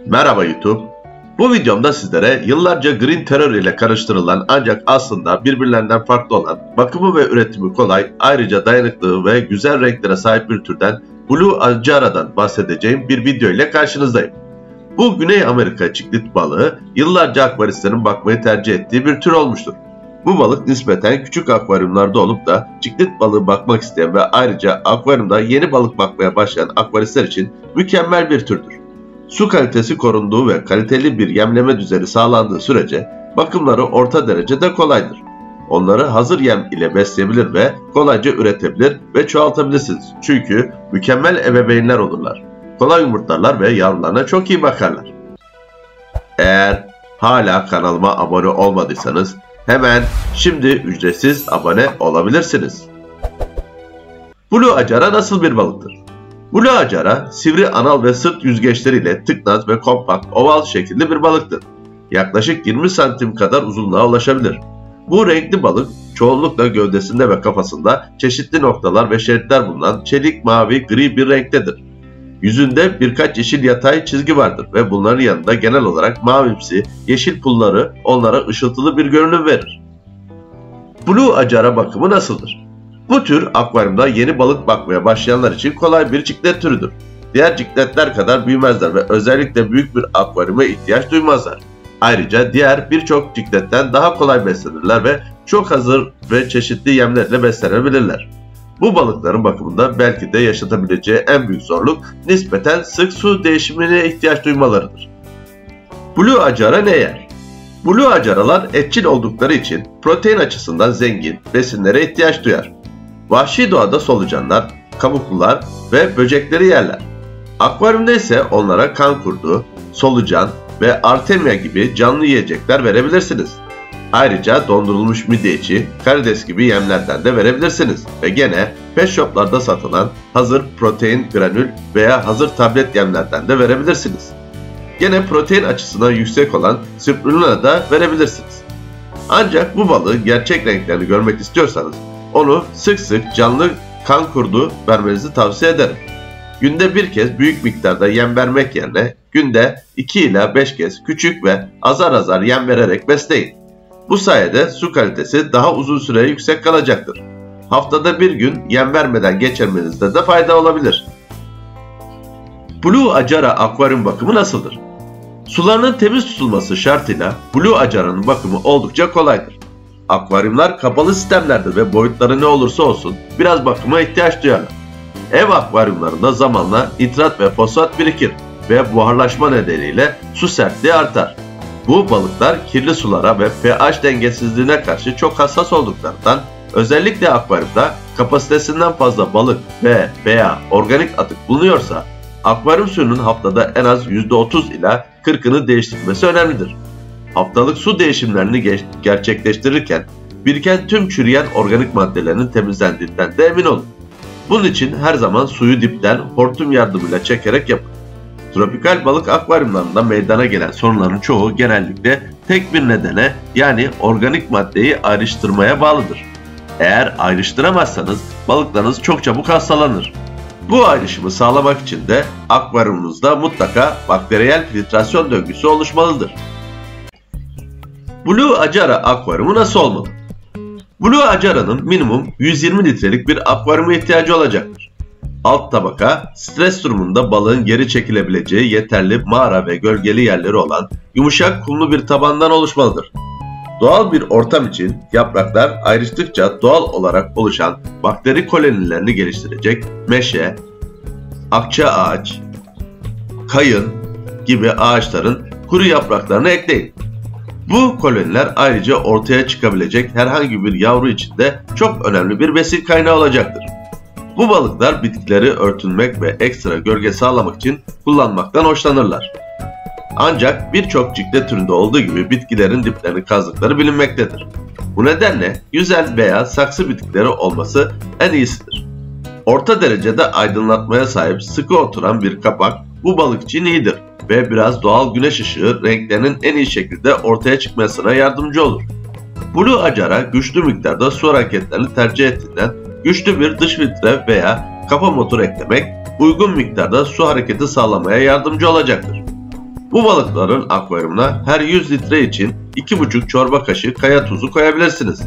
Merhaba YouTube. Bu videomda sizlere yıllarca Green Terror ile karıştırılan ancak aslında birbirlerinden farklı olan, bakımı ve üretimi kolay, ayrıca dayanıklı ve güzel renklere sahip bir türden Blue Ajara'dan bahsedeceğim bir video ile karşınızdayım. Bu Güney Amerika ciklet balığı yıllarca akvaristlerin bakmayı tercih ettiği bir tür olmuştur. Bu balık nispeten küçük akvaryumlarda olup da ciklet balığı bakmak isteyen ve ayrıca akvaryumda yeni balık bakmaya başlayan akvaristler için mükemmel bir türdür. Su kalitesi korunduğu ve kaliteli bir yemleme düzeni sağlandığı sürece bakımları orta derecede kolaydır. Onları hazır yem ile besleyebilir ve kolayca üretebilir ve çoğaltabilirsiniz. Çünkü mükemmel ebeveynler olurlar. Kolay yumurtlarlar ve yavrularına çok iyi bakarlar. Eğer hala kanalıma abone olmadıysanız hemen şimdi ücretsiz abone olabilirsiniz. Blue Ajara nasıl bir balıktır? Blue Ajara, sivri anal ve sırt yüzgeçleriyle tıknaz ve kompakt oval şekilli bir balıktır. Yaklaşık 20 santim kadar uzunluğa ulaşabilir. Bu renkli balık çoğunlukla gövdesinde ve kafasında çeşitli noktalar ve şeritler bulunan çelik mavi gri bir renktedir. Yüzünde birkaç yeşil yatay çizgi vardır ve bunların yanında genel olarak mavimsi, yeşil pulları onlara ışıltılı bir görünüm verir. Blue Ajara bakımı nasıldır? Bu tür akvaryumda yeni balık bakmaya başlayanlar için kolay bir ciklet türüdür. Diğer cikletler kadar büyümezler ve özellikle büyük bir akvaryuma ihtiyaç duymazlar. Ayrıca diğer birçok cikletten daha kolay beslenirler ve çok hazır ve çeşitli yemlerle beslenebilirler. Bu balıkların bakımında belki de yaşatabileceği en büyük zorluk nispeten sık su değişimine ihtiyaç duymalarıdır. Blue Ajara ne yer? Blue Ajaralar etçil oldukları için protein açısından zengin besinlere ihtiyaç duyar. Vahşi doğada solucanlar, kabuklular ve böcekleri yerler. Akvaryumda ise onlara kan kurdu, solucan ve artemia gibi canlı yiyecekler verebilirsiniz. Ayrıca dondurulmuş midye içi, karides gibi yemlerden de verebilirsiniz. Ve gene pet shoplarda satılan hazır protein granül veya hazır tablet yemlerden de verebilirsiniz. Gene protein açısından yüksek olan spirulina da verebilirsiniz. Ancak bu balığın gerçek renklerini görmek istiyorsanız onu sık sık canlı kan kurdu vermenizi tavsiye ederim. Günde bir kez büyük miktarda yem vermek yerine günde 2 ila 5 kez küçük ve azar azar yem vererek besleyin. Bu sayede su kalitesi daha uzun süre yüksek kalacaktır. Haftada bir gün yem vermeden geçirmenizde de fayda olabilir. Blue Ajara akvaryum bakımı nasıldır? Sularının temiz tutulması şartıyla Blue Ajara'nın bakımı oldukça kolaydır. Akvaryumlar kapalı sistemlerdir ve boyutları ne olursa olsun biraz bakıma ihtiyaç duyarlar. Ev akvaryumlarında zamanla nitrat ve fosfat birikir ve buharlaşma nedeniyle su sertliği artar. Bu balıklar kirli sulara ve pH dengesizliğine karşı çok hassas olduklarından özellikle akvaryumda kapasitesinden fazla balık veya organik atık bulunuyorsa akvaryum suyunun haftada en az %30 ila 40'ını değiştirmesi önemlidir. Haftalık su değişimlerini gerçekleştirirken biriken tüm çürüyen organik maddelerinin temizlendiğinden de emin olun. Bunun için her zaman suyu dipten hortum yardımıyla çekerek yapın. Tropikal balık akvaryumlarında meydana gelen sorunların çoğu genellikle tek bir nedene yani organik maddeyi ayrıştırmaya bağlıdır. Eğer ayrıştıramazsanız balıklarınız çok çabuk hastalanır. Bu ayrışımı sağlamak için de akvaryumunuzda mutlaka bakteriyel filtrasyon döngüsü oluşmalıdır. Blue Ajara akvaryumu nasıl olmalı? Blue Ajara'nın minimum 120 litrelik bir akvaryuma ihtiyacı olacaktır. Alt tabaka, stres durumunda balığın geri çekilebileceği yeterli mağara ve gölgeli yerleri olan yumuşak kumlu bir tabandan oluşmalıdır. Doğal bir ortam için yapraklar ayrıştıkça doğal olarak oluşan bakteri kolonilerini geliştirecek meşe, akça ağaç, kayın gibi ağaçların kuru yapraklarını ekleyin. Bu koloniler ayrıca ortaya çıkabilecek herhangi bir yavru için de çok önemli bir besin kaynağı olacaktır. Bu balıklar bitkileri örtünmek ve ekstra gölge sağlamak için kullanmaktan hoşlanırlar. Ancak birçok ciklet türünde olduğu gibi bitkilerin diplerini kazdıkları bilinmektedir. Bu nedenle yüzen veya saksı bitkileri olması en iyisidir. Orta derecede aydınlatmaya sahip sıkı oturan bir kapak bu balık için iyidir ve biraz doğal güneş ışığı renklerinin en iyi şekilde ortaya çıkmasına yardımcı olur. Blue Ajara güçlü miktarda su hareketlerini tercih ettiğinden güçlü bir dış filtre veya kafa motoru eklemek uygun miktarda su hareketi sağlamaya yardımcı olacaktır. Bu balıkların akvaryumuna her 100 litre için 2,5 çorba kaşığı kaya tuzu koyabilirsiniz.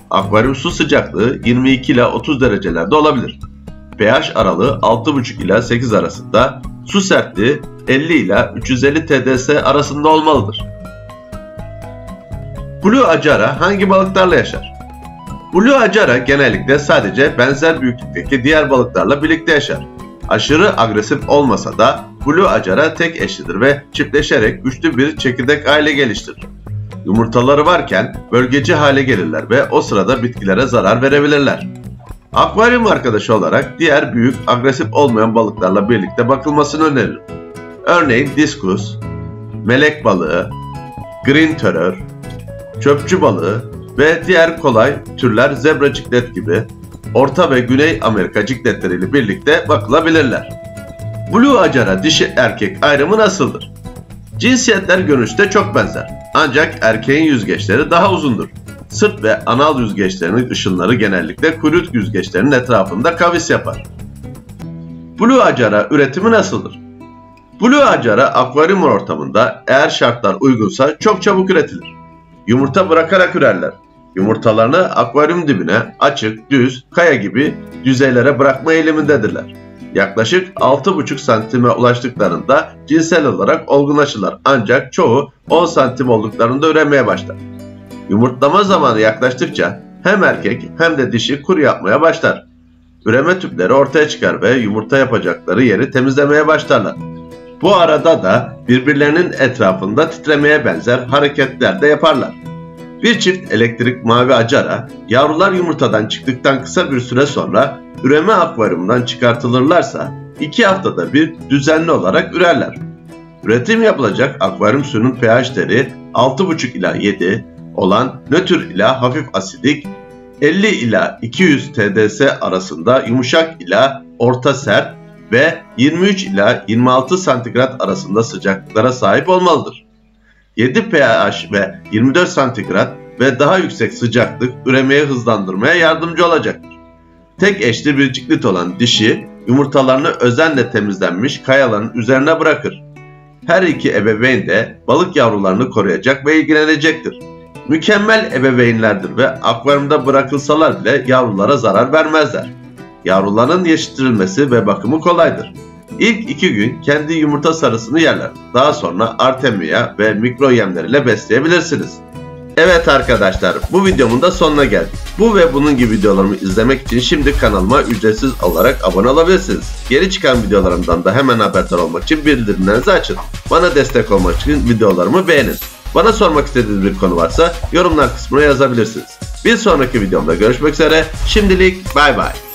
Akvaryum su sıcaklığı 22 ila 30 derecelerde olabilir. pH aralığı 6,5 ila 8 arasında, su sertliği 50 ila 350 TDS arasında olmalıdır. Blue Acara hangi balıklarla yaşar? Blue Acara genellikle sadece benzer büyüklükteki diğer balıklarla birlikte yaşar. Aşırı agresif olmasa da Blue Acara tek eşlidir ve çiftleşerek güçlü bir çekirdek aile geliştirir. Yumurtaları varken bölgeci hale gelirler ve o sırada bitkilere zarar verebilirler. Akvaryum arkadaşı olarak diğer büyük agresif olmayan balıklarla birlikte bakılmasını öneririm. Örneğin diskus, melek balığı, green terror, çöpçü balığı ve diğer kolay türler zebra ciklet gibi Orta ve Güney Amerika cikletleriyle birlikte bakılabilirler. Blue Acara dişi erkek ayrımı nasıldır? Cinsiyetler görünüşte çok benzer. Ancak erkeğin yüzgeçleri daha uzundur. Sırt ve anal yüzgeçlerinin ışınları genellikle kuyruk yüzgeçlerinin etrafında kavis yapar. Blue Acara üretimi nasıldır? Blue Acara akvaryum ortamında eğer şartlar uygunsa çok çabuk üretilir. Yumurta bırakarak ürerler. Yumurtalarını akvaryum dibine açık, düz, kaya gibi yüzeylere bırakma eğilimindedirler. Yaklaşık 6,5 santime ulaştıklarında cinsel olarak olgunlaşırlar ancak çoğu 10 santim olduklarında üremeye başlar. Yumurtlama zamanı yaklaştıkça hem erkek hem de dişi kuru yapmaya başlar. Üreme tüpleri ortaya çıkar ve yumurta yapacakları yeri temizlemeye başlarlar. Bu arada da birbirlerinin etrafında titremeye benzer hareketler de yaparlar. Bir çift elektrik mavi acara, yavrular yumurtadan çıktıktan kısa bir süre sonra üreme akvaryumundan çıkartılırlarsa 2 haftada bir düzenli olarak ürerler. Üretim yapılacak akvaryum suyunun pH değeri 6,5 ila 7 olan nötr ila hafif asidik, 50 ila 200 TDS arasında yumuşak ila orta sert ve 23 ila 26 santigrat arasında sıcaklıklara sahip olmalıdır. 7 pH ve 24 santigrat ve daha yüksek sıcaklık üremeyi hızlandırmaya yardımcı olacaktır. Tek eşli bir ciklet olan dişi yumurtalarını özenle temizlenmiş kayaların üzerine bırakır. Her iki ebeveyn de balık yavrularını koruyacak ve ilgilenecektir. Mükemmel ebeveynlerdir ve akvaryumda bırakılsalar bile yavrulara zarar vermezler. Yavruların yetiştirilmesi ve bakımı kolaydır. İlk 2 gün kendi yumurta sarısını yerler. Daha sonra artemia ve mikro yemleriyle besleyebilirsiniz. Evet arkadaşlar, bu videomun da sonuna geldik. Bu ve bunun gibi videolarımı izlemek için şimdi kanalıma ücretsiz olarak abone olabilirsiniz. Geri çıkan videolarımdan da hemen haberdar olmak için bildirimlerinizi açın. Bana destek olmak için videolarımı beğenin. Bana sormak istediğiniz bir konu varsa yorumlar kısmına yazabilirsiniz. Bir sonraki videomda görüşmek üzere. Şimdilik bay bay.